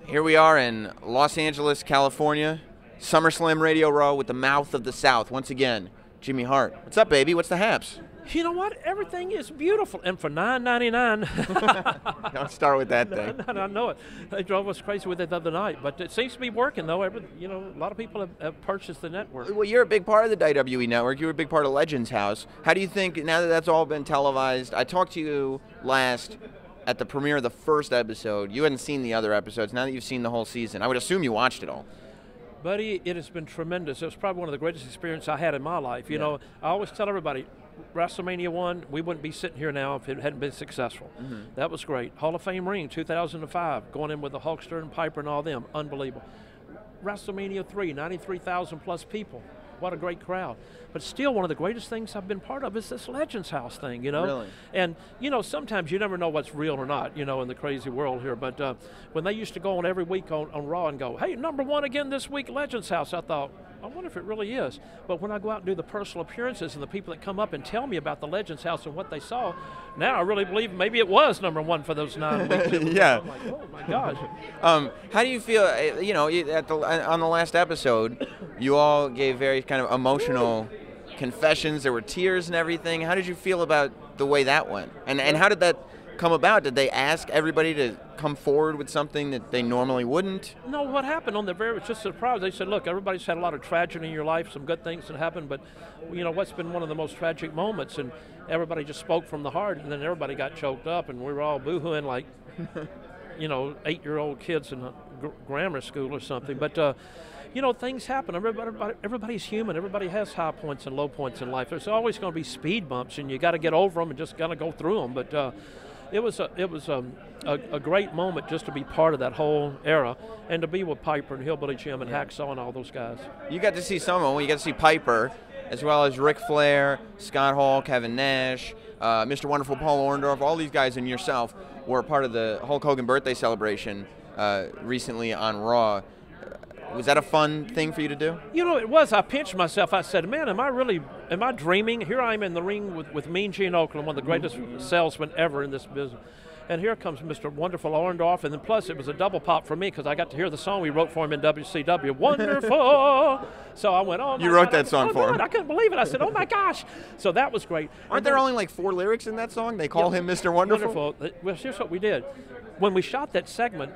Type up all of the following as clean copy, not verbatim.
Here we are in Los Angeles, California, SummerSlam Radio Row with the mouth of the South. Once again, Jimmy Hart. What's up, baby? What's the haps? You know what? Everything is beautiful. And for $9.99. Don't start with that thing. No, I know it. They drove us crazy with it the other night. But it seems to be working, though. A lot of people have purchased the network. Well, you're a big part of the WWE Network. You're a big part of Legends House. How do you think, now that that's all been televised, I talked to you last at the premiere of the first episode. You hadn't seen the other episodes. Now that you've seen the whole season, I would assume you watched it all. Buddy, it has been tremendous. It was probably one of the greatest experiences I had in my life. You know, I always tell everybody, WrestleMania 1, we wouldn't be sitting here now if it hadn't been successful. That was great. Hall of Fame ring, 2005, going in with the Hulkster and Piper and all them, unbelievable. WrestleMania 3, 93,000 plus people. What a great crowd. But still, one of the greatest things I've been part of is this Legends House thing, you know? Really? And, you know, sometimes you never know what's real or not, you know, in the crazy world here. But when they used to go on every week on Raw and go, hey, #1 again this week, Legends House, I thought, I wonder if it really is. But when I go out and do the personal appearances and the people that come up and tell me about the Legends House and what they saw, now I really believe maybe it was #1 for those 9 weeks. Yeah. I'm like, oh, my gosh. How do you feel, you know, on the last episode, you all gave very kind of emotional confessions. There were tears and everything. How did you feel about the way that went? And how did that come about? Did they ask everybody to come forward with something that they normally wouldn't? No, what happened on the very, it's just a surprise. They said, look, everybody's had a lot of tragedy in your life, some good things that happened, but, you know, what's been one of the most tragic moments? And everybody just spoke from the heart, and then everybody got choked up, and we were all boo-hooing like, you know, 8-year-old kids in a grammar school or something. But, you know, things happen. Everybody's human. Everybody has high points and low points in life. There's always going to be speed bumps, and you got to get over them and just got to go through them. But it was a great moment just to be part of that whole era and to be with Piper and Hillbilly Jim and Hacksaw and all those guys. You got to see some of them. You got to see Piper, as well as Ric Flair, Scott Hall, Kevin Nash, Mr. Wonderful Paul Orndorff. All these guys and yourself were part of the Hulk Hogan birthday celebration recently on Raw. Was that a fun thing for you to do? You know, it was. I pinched myself. I said, man, am I dreaming? Here I am in the ring with Mean Gene Okerlund, one of the greatest salesmen ever in this business. And here comes Mr. Wonderful Orndorff, and then plus it was a double pop for me because I got to hear the song we wrote for him in WCW, Wonderful. So I went, oh, my You wrote God. that song for him? I couldn't believe it. I said, oh, my gosh. So that was great. Aren't there only like 4 lyrics in that song? They call him Mr. Wonderful? Well, here's what we did. When we shot that segment,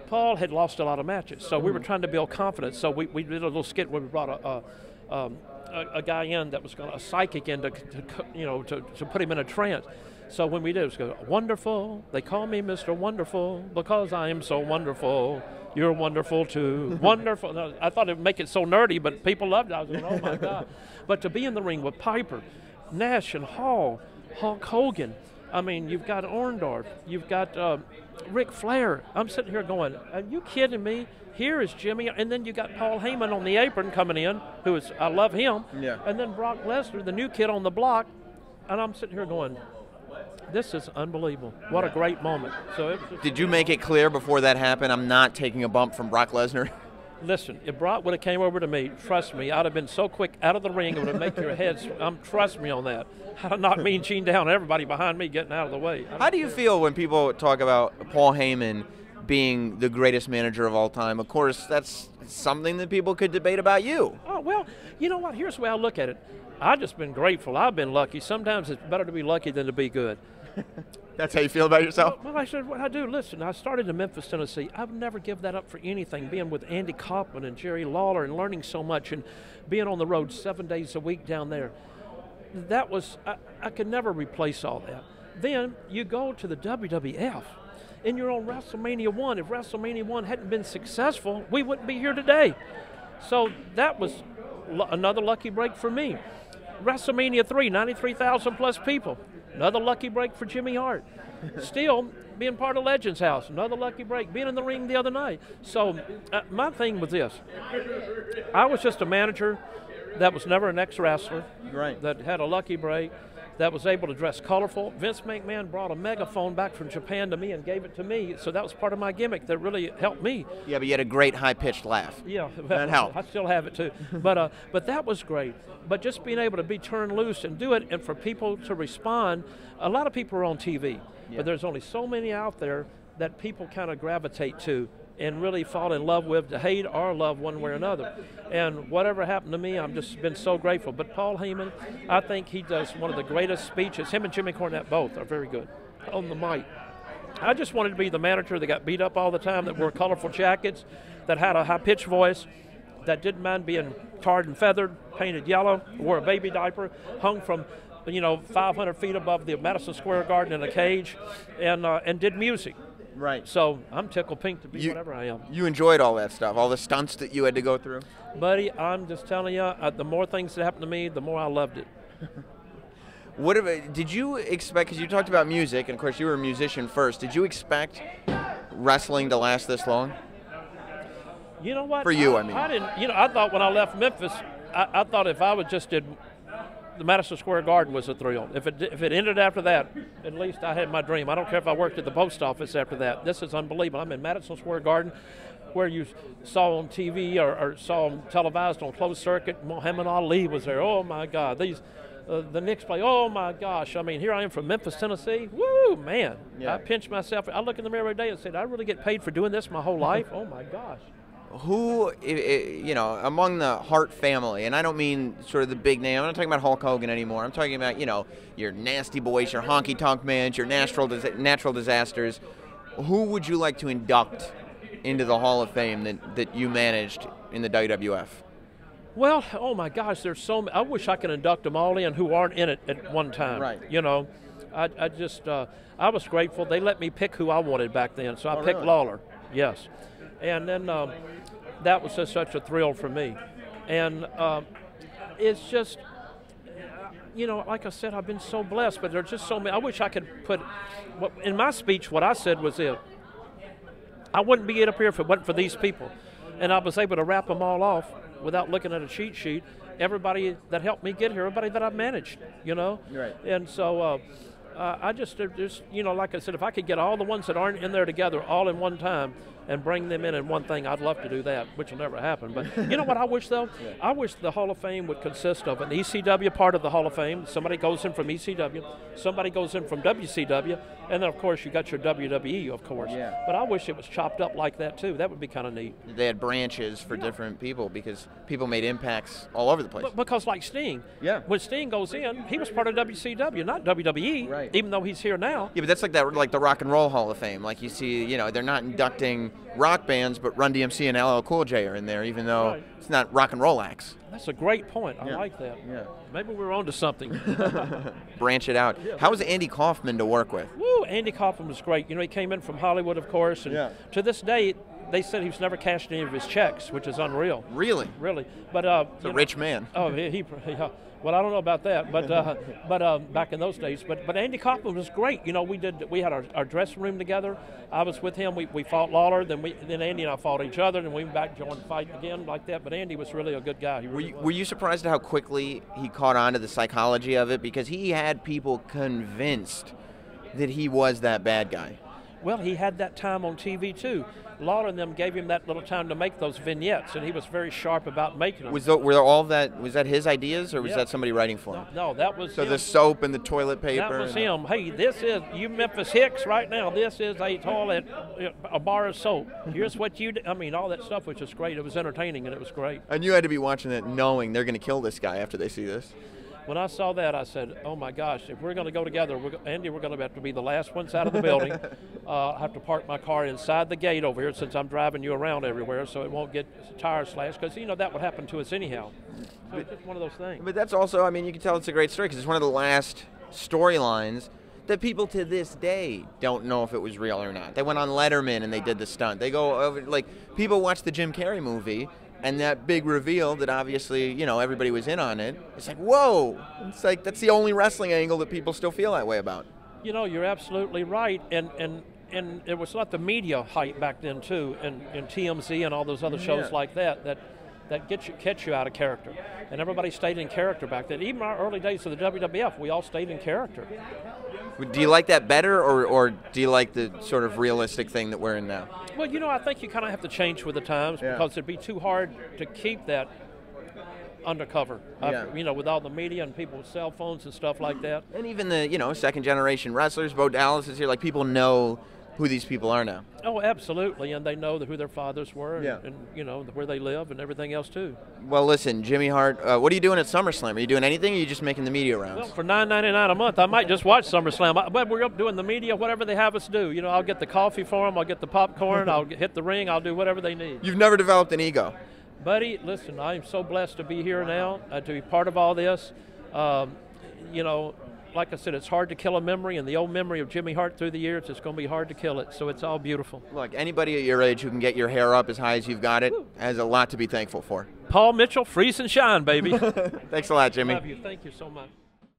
Paul had lost a lot of matches, so we were trying to build confidence. So we did a little skit where we brought a guy in that was a psychic in to put him in a trance. So when we did, it was go, wonderful. They call me Mr. Wonderful because I am so wonderful. You're wonderful too. Wonderful. Now, I thought it would make it so nerdy, but people loved it. I was going, oh my God. But to be in the ring with Piper, Nash, and Hall, Hulk Hogan. I mean, you've got Orndorff, you've got Ric Flair. I'm sitting here going, are you kidding me? Here is Jimmy, and then you got Paul Heyman on the apron coming in, I love him. Yeah. And then Brock Lesnar, the new kid on the block, and I'm sitting here going, this is unbelievable. What a great moment. So Did you make it clear before that happened, I'm not taking a bump from Brock Lesnar? Listen, if Brock would have came over to me, trust me, I'd have been so quick out of the ring, it would have made your heads, trust me on that. I'd have knocked Mean Gene down, everybody behind me getting out of the way. How do you feel when people talk about Paul Heyman being the greatest manager of all time? Of course, that's something that people could debate about you. Oh, well, you know what? Here's the way I look at it. I've just been grateful. I've been lucky. Sometimes it's better to be lucky than to be good. That's how you feel about yourself? Well, I said, what I do, listen, I started in Memphis, Tennessee. I would never give that up for anything, being with Andy Kaufman and Jerry Lawler and learning so much and being on the road 7 days a week down there. That was, I could never replace all that. Then you go to the WWF and you're on WrestleMania 1. If WrestleMania 1 hadn't been successful, we wouldn't be here today. So that was another lucky break for me. WrestleMania 3, 93,000 plus people. Another lucky break for Jimmy Hart. Still, being part of Legends House, another lucky break. Being in the ring the other night. So my thing was this. I was just a manager that was never an ex-wrestler. Right. That had a lucky break, that was able to dress colorful. Vince McMahon brought a megaphone back from Japan to me and gave it to me. So that was part of my gimmick that really helped me. Yeah, but you had a great high-pitched laugh. Yeah. That helped. I still have it too. But that was great. But just being able to be turned loose and do it, and for people to respond, a lot of people are on TV. but there's only so many out there that people kind of gravitate to and really fall in love with, to hate or love one way or another. And whatever happened to me, I've just been so grateful. But Paul Heyman, I think he does one of the greatest speeches. Him and Jimmy Cornette both are very good on the mic. I just wanted to be the manager that got beat up all the time, that wore colorful jackets, that had a high-pitched voice, that didn't mind being tarred and feathered, painted yellow, wore a baby diaper, hung from 500 feet above the Madison Square Garden in a cage, and did music. Right. So I'm tickled pink to be whatever I am. You enjoyed all that stuff, all the stunts that you had to go through? Buddy, I'm just telling you, the more things that happened to me, the more I loved it. Did you expect, because you talked about music, and of course you were a musician first, did you expect wrestling to last this long? You know what? For you, I mean. I didn't. I thought when I left Memphis, I thought if I would just did the Madison Square Garden was a thrill. If it ended after that, at least I had my dream. I don't care if I worked at the post office after that. This is unbelievable. I'm in Madison Square Garden, where you saw on TV or saw them televised on closed circuit. Muhammad Ali was there. Oh my God! The Knicks play. Oh my gosh! I mean, here I am from Memphis, Tennessee. Woo, man! Yeah. I pinch myself. I look in the mirror every day and say, "I really get paid for doing this my whole life." Oh my gosh! Who, among the Hart family, and I don't mean sort of the big name, I'm not talking about Hulk Hogan anymore, I'm talking about, your Nasty Boys, your Honky Tonk Mans, your natural disasters. Who would you like to induct into the Hall of Fame that you managed in the WWF? Well, oh my gosh, there's so many. I wish I could induct them all in who aren't in it at one time. Right. I was grateful. They let me pick who I wanted back then, so I picked really? Lawler, yes. And then that was just such a thrill for me. And it's just, like I said, I've been so blessed, but there's just so many. I wish I could put, in my speech, what I said was it. I wouldn't be up here if it wasn't for these people. And I was able to wrap them all off without looking at a cheat sheet. Everybody that helped me get here, everybody that I've managed, Right. And so I just, like I said, if I could get all the ones that aren't in there together all in one time and bring them in one thing, I'd love to do that, which will never happen. But you know what I wish, though? Yeah. I wish the Hall of Fame would consist of an ECW part of the Hall of Fame. Somebody goes in from ECW, somebody goes in from WCW, and then, of course, you got your WWE, of course. Yeah. But I wish it was chopped up like that, too. That would be kind of neat. They had branches for different people because people made impacts all over the place. Because like Sting, when Sting goes in, he was part of WCW, not WWE, right. Even though he's here now. Yeah, but that's like the Rock and Roll Hall of Fame. Like you see, they're not inducting rock bands, but Run DMC and LL Cool J are in there, even though it's not rock and roll acts. That's a great point. I like that. Yeah. Maybe we're on to something. Branch it out. Yeah. How was Andy Kaufman to work with? Woo, Andy Kaufman was great. He came in from Hollywood, of course, and to this day, they said he's never cashed any of his checks, which is unreal. Really? Really. But he's a rich man. Oh, well, I don't know about that, but back in those days. But Andy Kaufman was great. We had our dressing room together. I was with him. We fought Lawler. Then Andy and I fought each other. And we went back to fight again like that. But Andy was really a good guy. Were you surprised at how quickly he caught on to the psychology of it? Because he had people convinced that he was that bad guy. Well, he had that time on TV too. Lawler and them gave him that little time to make those vignettes, and he was very sharp about making them. Was that his ideas, or was that somebody writing for him? No, that was so him. The soap and the toilet paper. That was him. Hey, this is you Memphis Hicks right now. This is a toilet, a bar of soap. Here's what you do. I mean, all that stuff was just great. It was entertaining, and it was great. And you had to be watching it knowing they're going to kill this guy after they see this. When I saw that, I said, oh, my gosh, if we're going to go together, Andy, we're going to have to be the last ones out of the building. I have to park my car inside the gate over here since I'm driving you around everywhere so it won't get tire slashed because, that would happen to us anyhow. So it's just one of those things. But that's also, you can tell it's a great story because it's one of the last storylines that people to this day don't know if it was real or not. They went on Letterman and they did the stunt. They go over, people watch the Jim Carrey movie. And that big reveal that obviously, everybody was in on it. It's like, whoa! It's like that's the only wrestling angle that people still feel that way about. You're absolutely right. And it was not the media hype back then too, and TMZ and all those other shows like that catch you out of character. And everybody stayed in character back then. Even our early days of the WWF, we all stayed in character. Do you like that better, or do you like the sort of realistic thing that we're in now? Well, I think you kind of have to change with the times because it'd be too hard to keep that undercover. Yeah. You know, with all the media and people with cell phones and stuff like that. And even the, second generation wrestlers, Bo Dallas is here, like people know who these people are now. Oh, absolutely, and they know who their fathers were, Yeah. and where they live and everything else too. Well, listen, Jimmy Hart, what are you doing at SummerSlam? Are you doing anything, or are you just making the media rounds? Well, for $9.99 a month, I might just watch SummerSlam. But we're up doing the media, whatever they have us do. I'll get the coffee for them, I'll get the popcorn, I'll hit the ring, I'll do whatever they need. You've never developed an ego. Buddy, listen, I am so blessed to be here now, to be part of all this. Like I said, it's hard to kill a memory, and the old memory of Jimmy Hart through the years, it's going to be hard to kill it. So it's all beautiful. Look, anybody at your age who can get your hair up as high as you've got it has a lot to be thankful for. Paul Mitchell, freeze and shine, baby. Thanks a lot, Jimmy. Love you. Thank you so much.